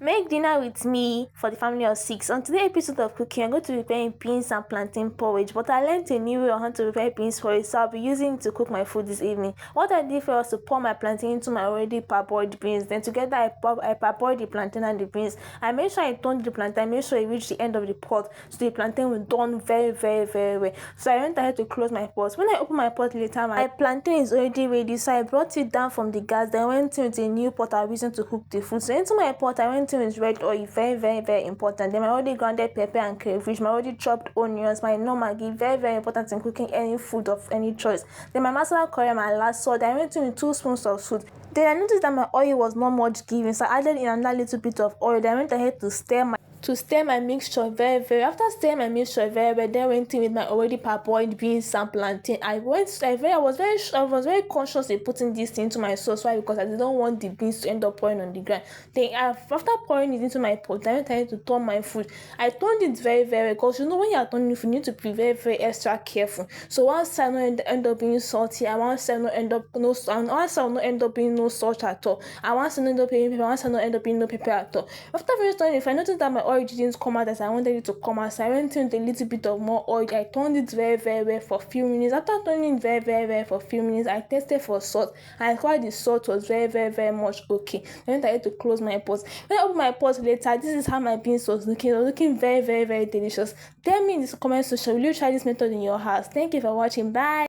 Make dinner with me for the family of 6. On today's episode of cooking, I'm going to be preparing beans and plantain porridge. But I learned a new way on how to prepare beans porridge, so I'll be using it to cook my food this evening. What I did first was to pour my plantain into my already parboiled beans. Then together I parboiled the plantain and the beans. I made sure I turned the plantain. I made sure it reached the end of the pot, so the plantain will done very, very, very well. So I went ahead to close my pot. When I opened my pot later, my plantain is already ready. So I brought it down from the gas. Then I went into a new pot I was using to cook the food. So into my pot, I went in with red oil, very, very, very important. Then my already grounded pepper and crayfish, my already chopped onions, my normal Maggi, very, very important in cooking any food of any choice. Then my masala curry, my last salt. I went in with 2 spoons of salt. Then I noticed that my oil was not much giving, so I added in another little bit of oil. Then I went ahead to stir my mixture very, very. After stirring my mixture very well, then went in with my already parboiled beans and plantain. I was very conscious in putting this into my sauce. Why? Because I didn't want the beans to end up pouring on the ground. Then after pouring it into my pot, I went ahead to turn my food. I turned it very, very, because you know when you are turning food, you need to be very, very extra careful. So one side not end up being salty, and one side not end up no being no salt at all. And one side not end up being pepper, one side not end up being no pepper at all. After very turning, if I noticed that my oil didn't come out as I wanted it to come out, so I went in with a little bit of more oil. I turned it very, very well for a few minutes. After turning it very, very well for a few minutes, I tested for salt, and I found the salt was very, very, very much okay. Then I had to close my pot. When I opened my pot later, this is how my beans was looking. It was looking very, very, very delicious. Tell me in the comment section, will you try this method in your house? Thank you for watching. Bye.